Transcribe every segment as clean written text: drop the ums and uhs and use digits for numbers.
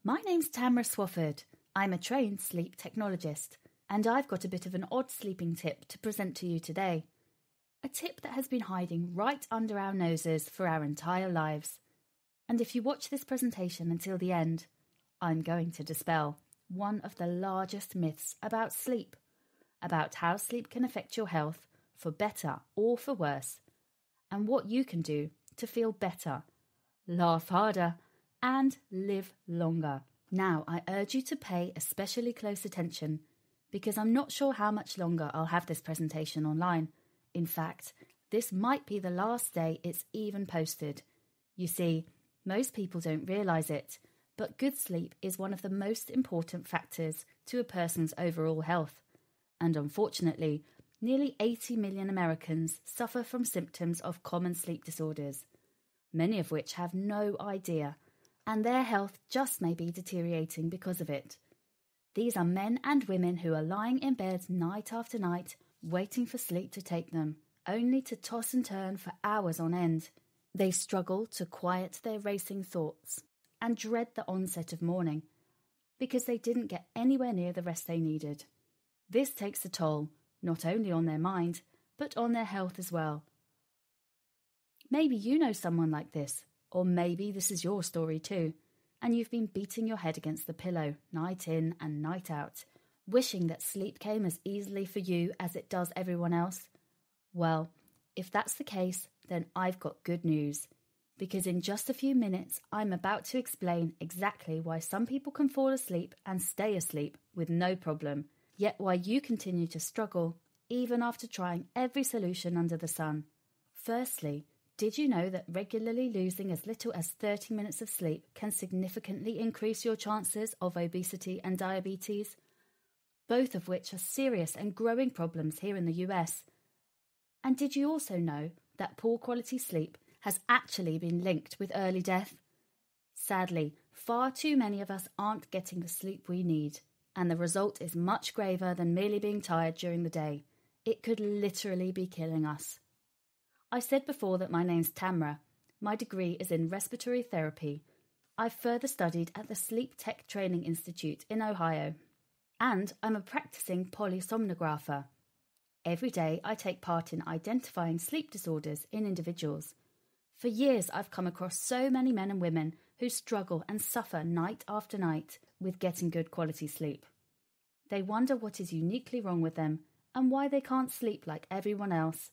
My name's Tamara Swafford. I'm a trained sleep technologist, and I've got a bit of an odd sleeping tip to present to you today. A tip that has been hiding right under our noses for our entire lives. And if you watch this presentation until the end, I'm going to dispel one of the largest myths about sleep, about how sleep can affect your health for better or for worse, and what you can do to feel better, laugh harder, and live longer. Now, I urge you to pay especially close attention because I'm not sure how much longer I'll have this presentation online. In fact, this might be the last day it's even posted. You see, most people don't realise it, but good sleep is one of the most important factors to a person's overall health. And unfortunately, nearly 80 million Americans suffer from symptoms of common sleep disorders, many of which have no idea, and their health just may be deteriorating because of it. These are men and women who are lying in bed night after night, waiting for sleep to take them, only to toss and turn for hours on end. They struggle to quiet their racing thoughts and dread the onset of morning because they didn't get anywhere near the rest they needed. This takes a toll, not only on their mind, but on their health as well. Maybe you know someone like this, or maybe this is your story too, and you've been beating your head against the pillow night in and night out, wishing that sleep came as easily for you as it does everyone else. Well, if that's the case, then I've got good news, because in just a few minutes I'm about to explain exactly why some people can fall asleep and stay asleep with no problem, yet why you continue to struggle even after trying every solution under the sun. Firstly, did you know that regularly losing as little as 30 minutes of sleep can significantly increase your chances of obesity and diabetes, both of which are serious and growing problems here in the US? And did you also know that poor quality sleep has actually been linked with early death? Sadly, far too many of us aren't getting the sleep we need, and the result is much graver than merely being tired during the day. It could literally be killing us. I said before that my name's Tamara. My degree is in respiratory therapy. I've further studied at the Sleep Tech Training Institute in Ohio. And I'm a practicing polysomnographer. Every day I take part in identifying sleep disorders in individuals. For years I've come across so many men and women who struggle and suffer night after night with getting good quality sleep. They wonder what is uniquely wrong with them and why they can't sleep like everyone else.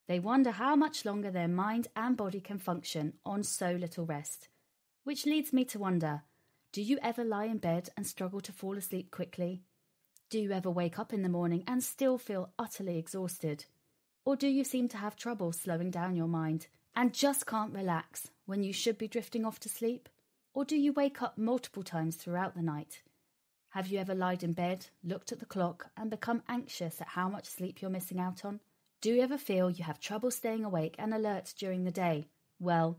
They wonder how much longer their mind and body can function on so little rest. Which leads me to wonder, do you ever lie in bed and struggle to fall asleep quickly? Do you ever wake up in the morning and still feel utterly exhausted? Or do you seem to have trouble slowing down your mind and just can't relax when you should be drifting off to sleep? Or do you wake up multiple times throughout the night? Have you ever lied in bed, looked at the clock, and become anxious at how much sleep you're missing out on? Do you ever feel you have trouble staying awake and alert during the day? Well,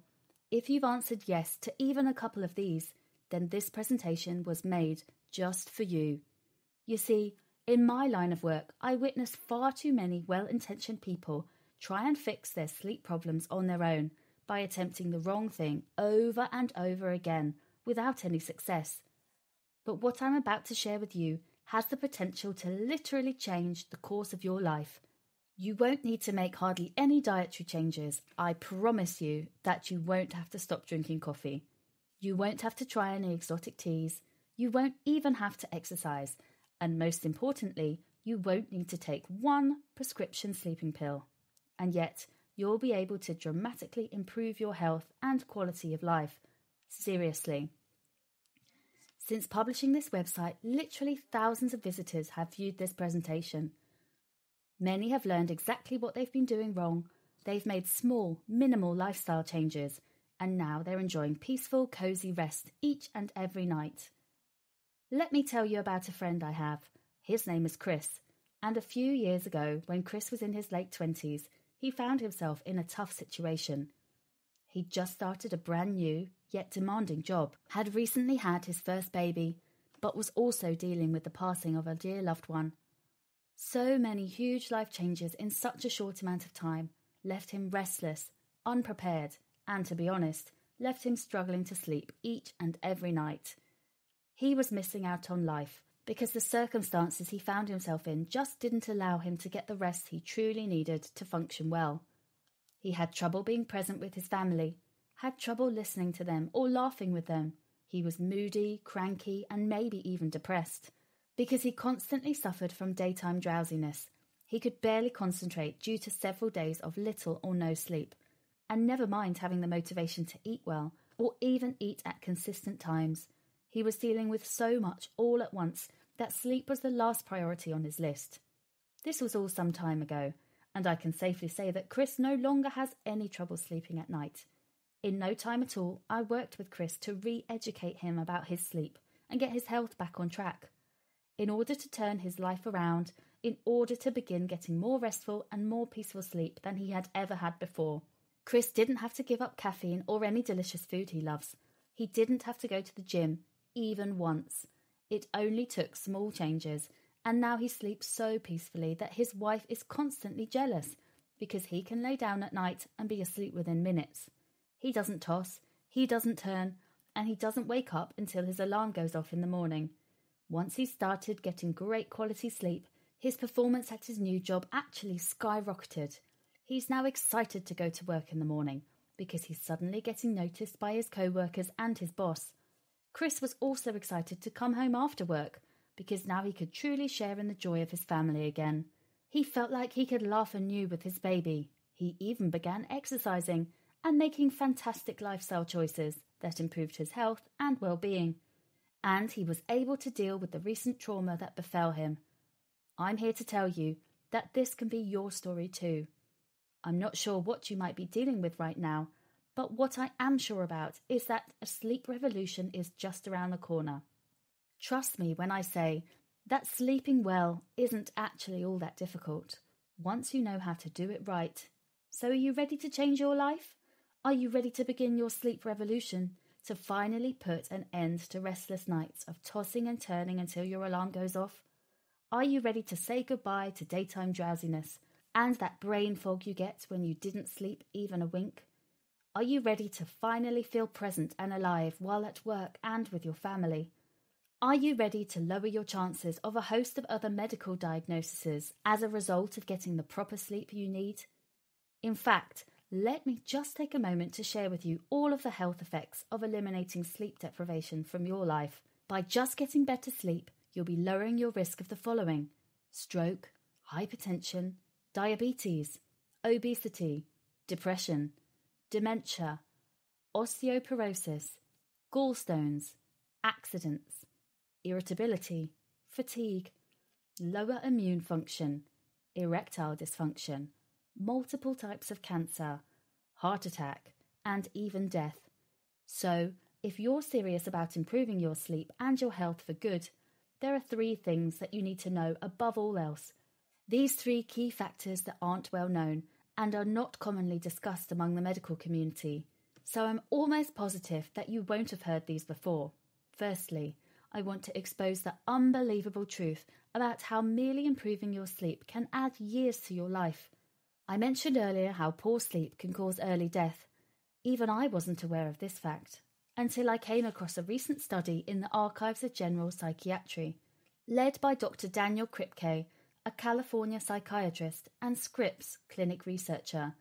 if you've answered yes to even a couple of these, then this presentation was made just for you. You see, in my line of work, I witness far too many well-intentioned people try and fix their sleep problems on their own by attempting the wrong thing over and over again without any success. But what I'm about to share with you has the potential to literally change the course of your life. You won't need to make hardly any dietary changes. I promise you that you won't have to stop drinking coffee. You won't have to try any exotic teas. You won't even have to exercise. And most importantly, you won't need to take one prescription sleeping pill. And yet, you'll be able to dramatically improve your health and quality of life. Seriously. Since publishing this website, literally thousands of visitors have viewed this presentation. Many have learned exactly what they've been doing wrong. They've made small, minimal lifestyle changes, and now they're enjoying peaceful, cozy rest each and every night. Let me tell you about a friend I have. His name is Chris, and a few years ago, when Chris was in his late 20s, he found himself in a tough situation. He'd just started a brand new, yet demanding job, had recently had his first baby, but was also dealing with the passing of a dear loved one. So many huge life changes in such a short amount of time left him restless, unprepared, and to be honest, left him struggling to sleep each and every night. He was missing out on life because the circumstances he found himself in just didn't allow him to get the rest he truly needed to function well. He had trouble being present with his family, had trouble listening to them or laughing with them. He was moody, cranky, and maybe even depressed because he constantly suffered from daytime drowsiness. He could barely concentrate due to several days of little or no sleep, and never mind having the motivation to eat well or even eat at consistent times. He was dealing with so much all at once that sleep was the last priority on his list. This was all some time ago, and I can safely say that Chris no longer has any trouble sleeping at night. In no time at all, I worked with Chris to re-educate him about his sleep and get his health back on track. In order to turn his life around, in order to begin getting more restful and more peaceful sleep than he had ever had before. Chris didn't have to give up caffeine or any delicious food he loves. He didn't have to go to the gym, even once. It only took small changes, and now he sleeps so peacefully that his wife is constantly jealous because he can lay down at night and be asleep within minutes. He doesn't toss, he doesn't turn, and he doesn't wake up until his alarm goes off in the morning. Once he started getting great quality sleep, his performance at his new job actually skyrocketed. He's now excited to go to work in the morning because he's suddenly getting noticed by his co-workers and his boss. Chris was also excited to come home after work because now he could truly share in the joy of his family again. He felt like he could laugh anew with his baby. He even began exercising and making fantastic lifestyle choices that improved his health and well-being. And he was able to deal with the recent trauma that befell him. I'm here to tell you that this can be your story too. I'm not sure what you might be dealing with right now, but what I am sure about is that a sleep revolution is just around the corner. Trust me when I say that sleeping well isn't actually all that difficult, once you know how to do it right. So are you ready to change your life? Are you ready to begin your sleep revolution, to finally put an end to restless nights of tossing and turning until your alarm goes off? Are you ready to say goodbye to daytime drowsiness and that brain fog you get when you didn't sleep even a wink? Are you ready to finally feel present and alive while at work and with your family? Are you ready to lower your chances of a host of other medical diagnoses as a result of getting the proper sleep you need? In fact, let me just take a moment to share with you all of the health effects of eliminating sleep deprivation from your life. By just getting better sleep, you'll be lowering your risk of the following: stroke, hypertension, diabetes, obesity, depression, dementia, osteoporosis, gallstones, accidents, irritability, fatigue, lower immune function, erectile dysfunction, multiple types of cancer, heart attack, and even death. So, if you're serious about improving your sleep and your health for good, there are 3 things that you need to know above all else. These 3 key factors that aren't well known and are not commonly discussed among the medical community. So I'm almost positive that you won't have heard these before. Firstly, I want to expose the unbelievable truth about how merely improving your sleep can add years to your life. I mentioned earlier how poor sleep can cause early death. Even I wasn't aware of this fact until I came across a recent study in the Archives of General Psychiatry, led by Dr. Daniel Kripke, a California psychiatrist and Scripps clinic researcher.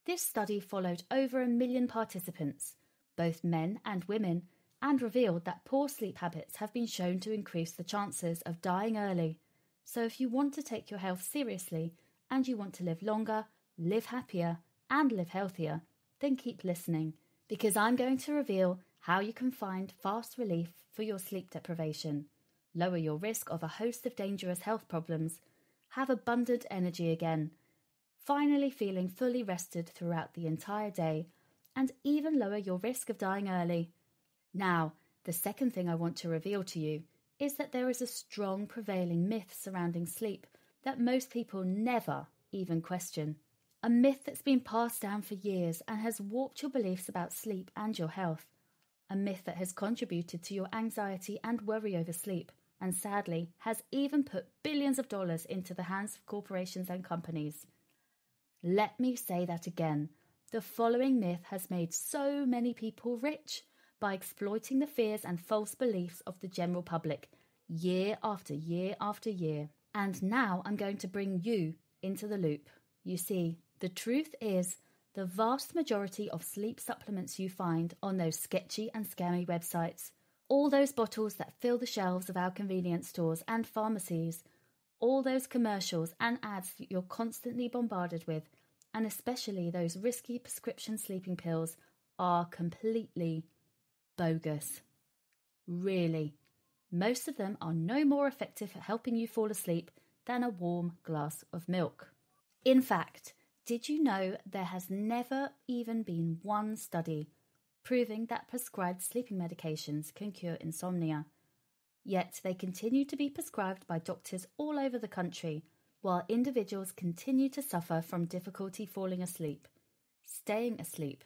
This study followed over 1 million participants, both men and women, and revealed that poor sleep habits have been shown to increase the chances of dying early. So if you want to take your health seriously and you want to live longer, live happier, and live healthier, then keep listening, because I'm going to reveal how you can find fast relief for your sleep deprivation, lower your risk of a host of dangerous health problems, have abundant energy again, finally feeling fully rested throughout the entire day, and even lower your risk of dying early. Now, the second thing I want to reveal to you is that there is a strong prevailing myth surrounding sleep that most people never even question. A myth that's been passed down for years and has warped your beliefs about sleep and your health. A myth that has contributed to your anxiety and worry over sleep, and sadly has even put billions of dollars into the hands of corporations and companies. Let me say that again. The following myth has made so many people rich, by exploiting the fears and false beliefs of the general public year after year after year. And now I'm going to bring you into the loop. You see, the truth is, the vast majority of sleep supplements you find on those sketchy and scammy websites, all those bottles that fill the shelves of our convenience stores and pharmacies, all those commercials and ads that you're constantly bombarded with, and especially those risky prescription sleeping pills, are completely bogus. Really, most of them are no more effective at helping you fall asleep than a warm glass of milk. In fact, did you know there has never even been one study proving that prescribed sleeping medications can cure insomnia? Yet they continue to be prescribed by doctors all over the country, while individuals continue to suffer from difficulty falling asleep, staying asleep,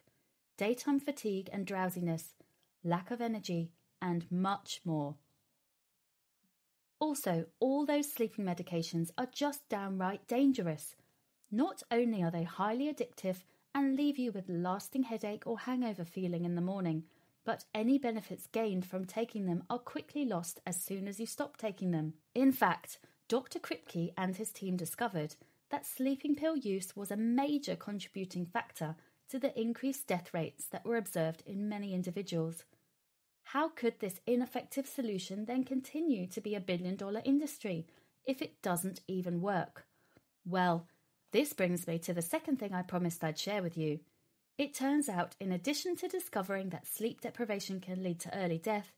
daytime fatigue and drowsiness, lack of energy, and much more. Also, all those sleeping medications are just downright dangerous. Not only are they highly addictive and leave you with lasting headache or hangover feeling in the morning, but any benefits gained from taking them are quickly lost as soon as you stop taking them. In fact, Dr. Kripke and his team discovered that sleeping pill use was a major contributing factor to the increased death rates that were observed in many individuals. How could this ineffective solution then continue to be a billion-dollar industry if it doesn't even work? Well, this brings me to the second thing I promised I'd share with you. It turns out, in addition to discovering that sleep deprivation can lead to early death,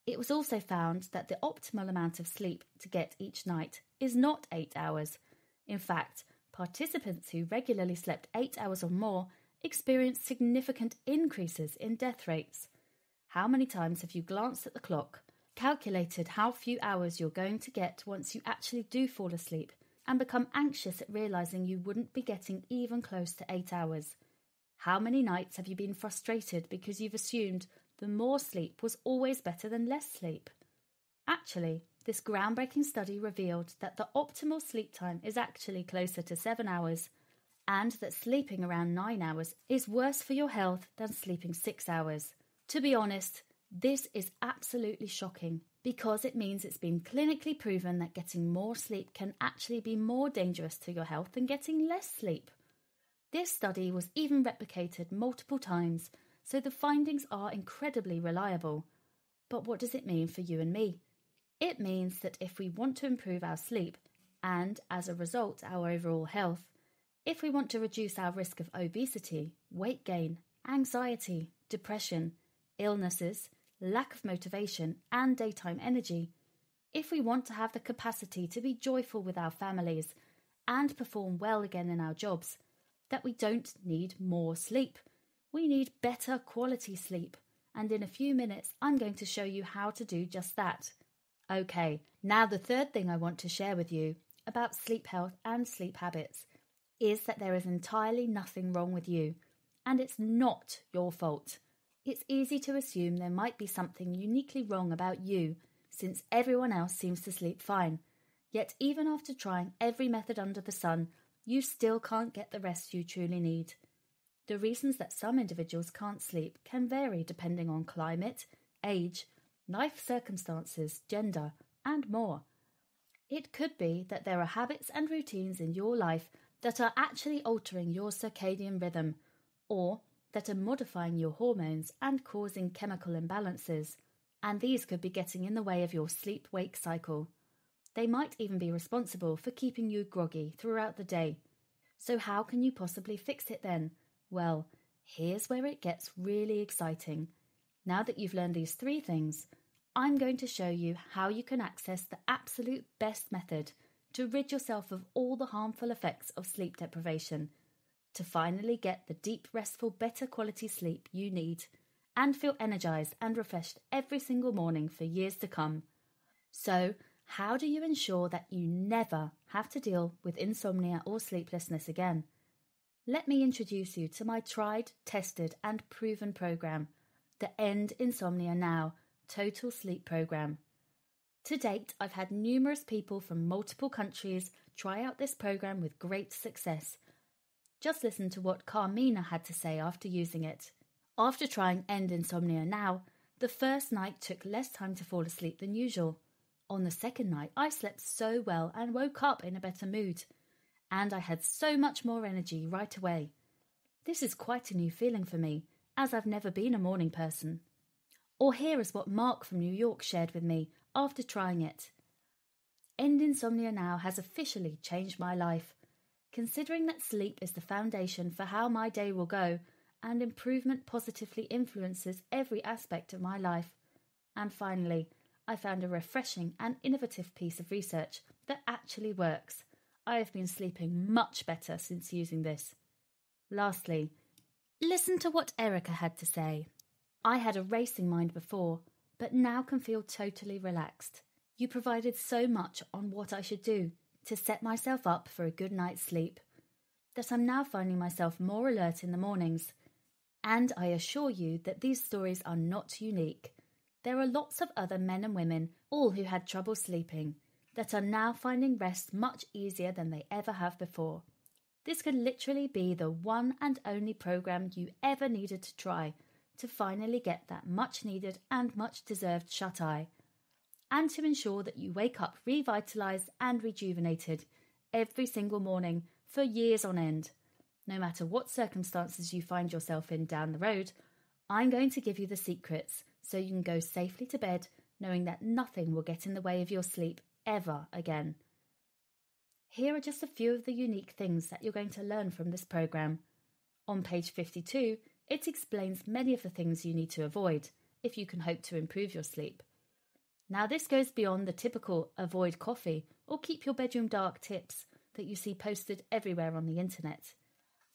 it was also found that the optimal amount of sleep to get each night is not 8 hours. In fact, participants who regularly slept 8 hours or more experienced significant increases in death rates. How many times have you glanced at the clock, calculated how few hours you're going to get once you actually do fall asleep, and become anxious at realizing you wouldn't be getting even close to 8 hours? How many nights have you been frustrated because you've assumed the more sleep was always better than less sleep? Actually, this groundbreaking study revealed that the optimal sleep time is actually closer to 7 hours, and that sleeping around 9 hours is worse for your health than sleeping 6 hours. To be honest, this is absolutely shocking, because it means it's been clinically proven that getting more sleep can actually be more dangerous to your health than getting less sleep. This study was even replicated multiple times, so the findings are incredibly reliable. But what does it mean for you and me? It means that if we want to improve our sleep, and as a result our overall health, if we want to reduce our risk of obesity, weight gain, anxiety, depression, illnesses, lack of motivation, and daytime energy, if we want to have the capacity to be joyful with our families and perform well again in our jobs, that we don't need more sleep. We need better quality sleep. And in a few minutes, I'm going to show you how to do just that. Okay, now the third thing I want to share with you about sleep health and sleep habits is that there is entirely nothing wrong with you, and it's not your fault. It's easy to assume there might be something uniquely wrong about you, since everyone else seems to sleep fine. Yet even after trying every method under the sun, you still can't get the rest you truly need. The reasons that some individuals can't sleep can vary depending on climate, age, life circumstances, gender, and more. It could be that there are habits and routines in your life that are actually altering your circadian rhythm, or that are modifying your hormones and causing chemical imbalances, and these could be getting in the way of your sleep-wake cycle. They might even be responsible for keeping you groggy throughout the day. So how can you possibly fix it then? Well, here's where it gets really exciting. Now that you've learned these 3 things, I'm going to show you how you can access the absolute best method to rid yourself of all the harmful effects of sleep deprivation, to finally get the deep, restful, better quality sleep you need, and feel energized and refreshed every single morning for years to come. So, how do you ensure that you never have to deal with insomnia or sleeplessness again? Let me introduce you to my tried, tested, and proven program, the End Insomnia Now Total Sleep Program. To date, I've had numerous people from multiple countries try out this program with great success. Just listen to what Carmina had to say after using it. After trying End Insomnia Now, The first night took less time to fall asleep than usual. On the second night, I slept so well and woke up in a better mood. And I had so much more energy right away. This is quite a new feeling for me, as I've never been a morning person. Or here is what Mark from New York shared with me after trying it. End Insomnia Now has officially changed my life. Considering that sleep is the foundation for how my day will go, and improvement positively influences every aspect of my life. And finally, I found a refreshing and innovative piece of research that actually works. I have been sleeping much better since using this. Lastly, listen to what Erica had to say. I had a racing mind before, but now can feel totally relaxed. You provided so much on what I should do to set myself up for a good night's sleep, that I'm now finding myself more alert in the mornings. And I assure you that these stories are not unique. There are lots of other men and women, all who had trouble sleeping, that are now finding rest much easier than they ever have before. This could literally be the one and only program you ever needed to try to finally get that much needed and much deserved shut-eye, and to ensure that you wake up revitalized and rejuvenated every single morning for years on end. No matter what circumstances you find yourself in down the road, I'm going to give you the secrets so you can go safely to bed knowing that nothing will get in the way of your sleep ever again. Here are just a few of the unique things that you're going to learn from this program. On page 52, it explains many of the things you need to avoid if you can hope to improve your sleep. Now this goes beyond the typical avoid coffee or keep your bedroom dark tips that you see posted everywhere on the internet.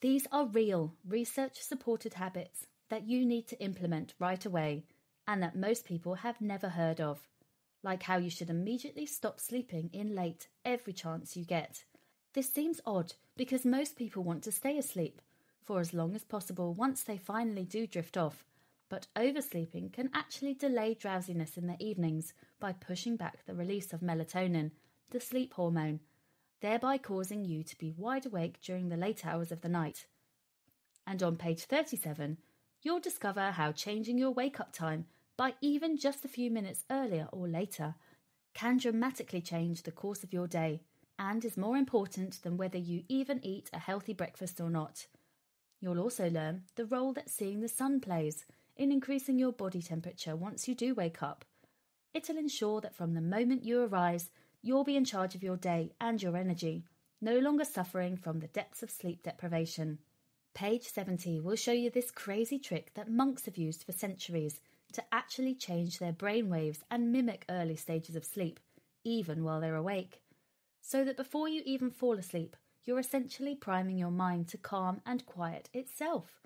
These are real, research-supported habits that you need to implement right away and that most people have never heard of, like how you should immediately stop sleeping in late every chance you get. This seems odd because most people want to stay asleep for as long as possible once they finally do drift off, but oversleeping can actually delay drowsiness in the evenings by pushing back the release of melatonin, the sleep hormone, thereby causing you to be wide awake during the late hours of the night. And on page 37, you'll discover how changing your wake-up time by even just a few minutes earlier or later can dramatically change the course of your day and is more important than whether you even eat a healthy breakfast or not. You'll also learn the role that seeing the sun plays in increasing your body temperature once you do wake up. It'll ensure that from the moment you arise, you'll be in charge of your day and your energy, no longer suffering from the depths of sleep deprivation. Page 70 will show you this crazy trick that monks have used for centuries to actually change their brain waves and mimic early stages of sleep, even while they're awake, so that before you even fall asleep, you're essentially priming your mind to calm and quiet itself.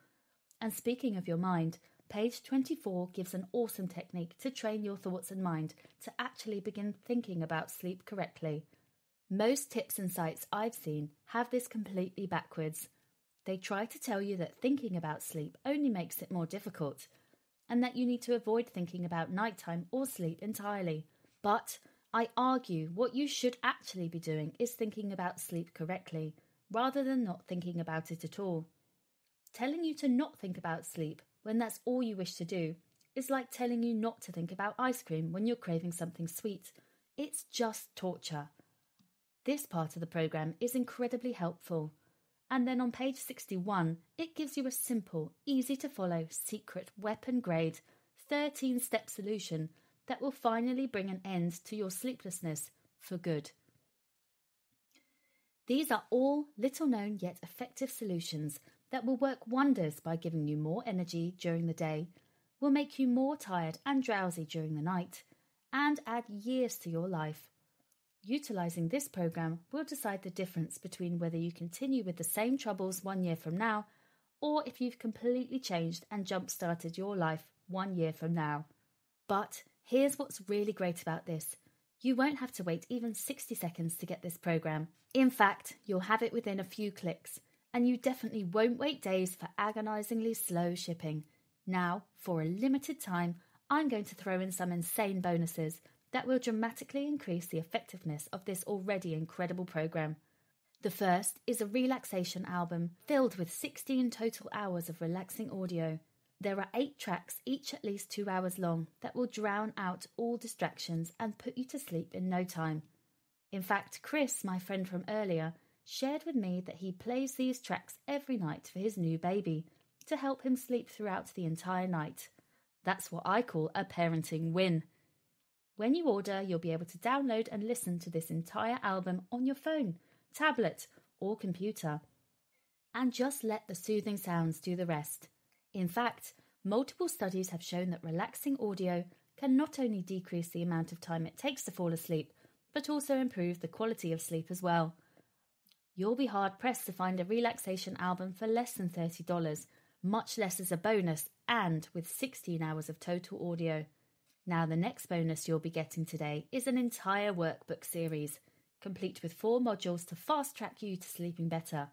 And speaking of your mind, page 24 gives an awesome technique to train your thoughts and mind to actually begin thinking about sleep correctly. Most tips and sites I've seen have this completely backwards. They try to tell you that thinking about sleep only makes it more difficult, and that you need to avoid thinking about nighttime or sleep entirely. But I argue what you should actually be doing is thinking about sleep correctly, rather than not thinking about it at all. Telling you to not think about sleep when that's all you wish to do is like telling you not to think about ice cream when you're craving something sweet. It's just torture. This part of the program is incredibly helpful. And then on page 61, it gives you a simple, easy-to-follow, secret, weapon-grade, 13-step solution that will finally bring an end to your sleeplessness for good. These are all little-known yet effective solutions that will work wonders by giving you more energy during the day, will make you more tired and drowsy during the night, and add years to your life. Utilising this program will decide the difference between whether you continue with the same troubles 1 year from now, or if you've completely changed and jump-started your life 1 year from now. But here's what's really great about this. You won't have to wait even 60 seconds to get this program. In fact, you'll have it within a few clicks, and you definitely won't wait days for agonisingly slow shipping. Now, for a limited time, I'm going to throw in some insane bonuses that will dramatically increase the effectiveness of this already incredible program. The first is a relaxation album filled with 16 total hours of relaxing audio. There are 8 tracks, each at least 2 hours long, that will drown out all distractions and put you to sleep in no time. In fact, Chris, my friend from earlier, shared with me that he plays these tracks every night for his new baby to help him sleep throughout the entire night. That's what I call a parenting win. When you order, you'll be able to download and listen to this entire album on your phone, tablet, or computer. And just let the soothing sounds do the rest. In fact, multiple studies have shown that relaxing audio can not only decrease the amount of time it takes to fall asleep, but also improve the quality of sleep as well. You'll be hard-pressed to find a relaxation album for less than $30, much less as a bonus and with 16 hours of total audio. Now the next bonus you'll be getting today is an entire workbook series, complete with 4 modules to fast-track you to sleeping better.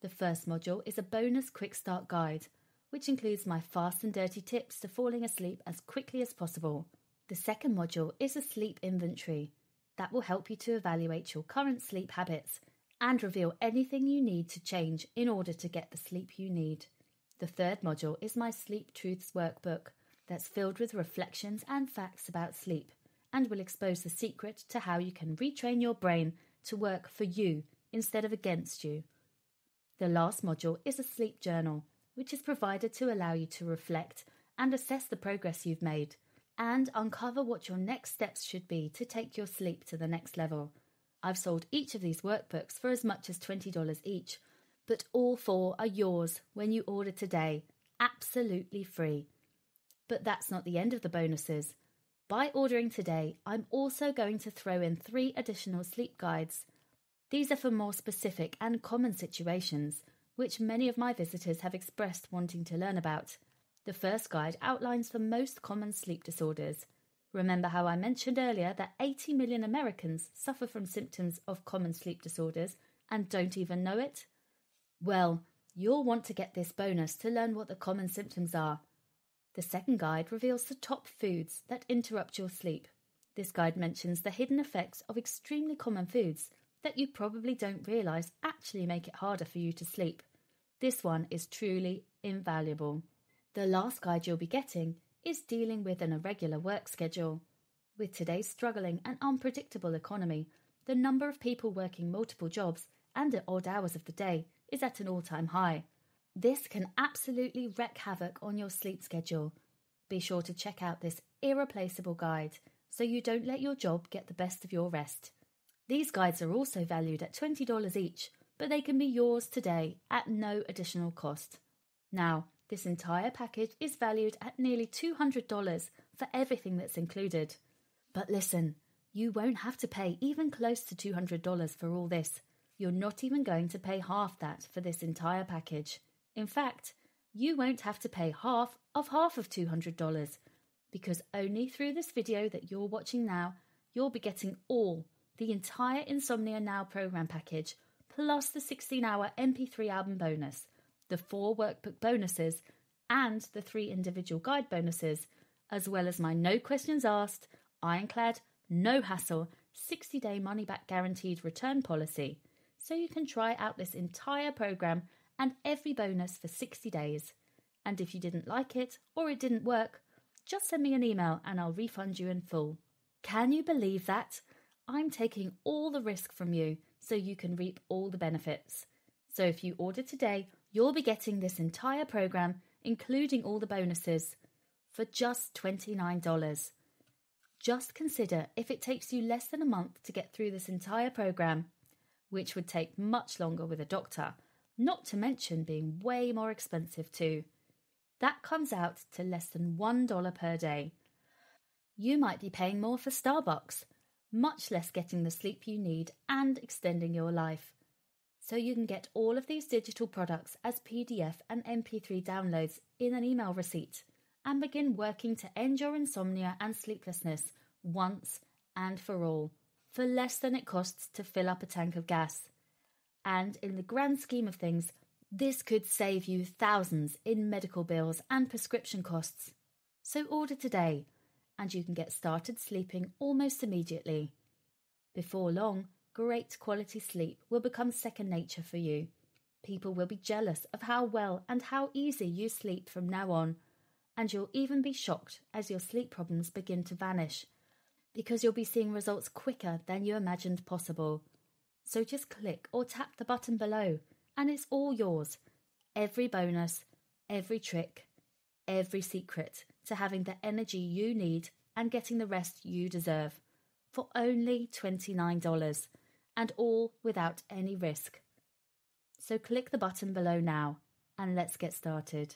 The first module is a bonus quick start guide, which includes my fast and dirty tips to falling asleep as quickly as possible. The second module is a sleep inventory that will help you to evaluate your current sleep habits and reveal anything you need to change in order to get the sleep you need. The third module is my Sleep Truths workbook that's filled with reflections and facts about sleep and will expose the secret to how you can retrain your brain to work for you instead of against you. The last module is a sleep journal, which is provided to allow you to reflect and assess the progress you've made and uncover what your next steps should be to take your sleep to the next level. I've sold each of these workbooks for as much as $20 each, but all 4 are yours when you order today, absolutely free. But that's not the end of the bonuses. By ordering today, I'm also going to throw in 3 additional sleep guides. These are for more specific and common situations, which many of my visitors have expressed wanting to learn about. The first guide outlines the most common sleep disorders. Remember how I mentioned earlier that 80 million Americans suffer from symptoms of common sleep disorders and don't even know it? Well, you'll want to get this bonus to learn what the common symptoms are. The second guide reveals the top foods that interrupt your sleep. This guide mentions the hidden effects of extremely common foods that you probably don't realise actually make it harder for you to sleep. This one is truly invaluable. The last guide you'll be getting is dealing with an irregular work schedule. With today's struggling and unpredictable economy, the number of people working multiple jobs and at odd hours of the day is at an all-time high. This can absolutely wreak havoc on your sleep schedule. Be sure to check out this irreplaceable guide so you don't let your job get the best of your rest. These guides are also valued at $20 each, but they can be yours today at no additional cost. Now, this entire package is valued at nearly $200 for everything that's included. But listen, you won't have to pay even close to $200 for all this. You're not even going to pay half that for this entire package. In fact, you won't have to pay half of $200 because only through this video that you're watching now, you'll be getting the entire Insomnia Now program package, plus the 16-hour MP3 album bonus, the 4 workbook bonuses, and the 3 individual guide bonuses, as well as my no questions asked, ironclad, no hassle, 60-day money-back guaranteed return policy, so you can try out this entire program and every bonus for 60 days. And if you didn't like it or it didn't work, just send me an email and I'll refund you in full. Can you believe that? I'm taking all the risk from you so you can reap all the benefits. So if you order today, you'll be getting this entire program, including all the bonuses, for just $29. Just consider if it takes you less than a month to get through this entire program, which would take much longer with a doctor, not to mention being way more expensive too. That comes out to less than $1 per day. You might be paying more for Starbucks, much less getting the sleep you need and extending your life. So you can get all of these digital products as PDF and MP3 downloads in an email receipt and begin working to end your insomnia and sleeplessness once and for all, for less than it costs to fill up a tank of gas. And in the grand scheme of things, this could save you thousands in medical bills and prescription costs. So order today, and you can get started sleeping almost immediately. Before long, great quality sleep will become second nature for you. People will be jealous of how well and how easy you sleep from now on, and you'll even be shocked as your sleep problems begin to vanish, because you'll be seeing results quicker than you imagined possible. So just click or tap the button below, and it's all yours. Every bonus, every trick, every secret to having the energy you need and getting the rest you deserve for only $29, and all without any risk. So click the button below now and let's get started.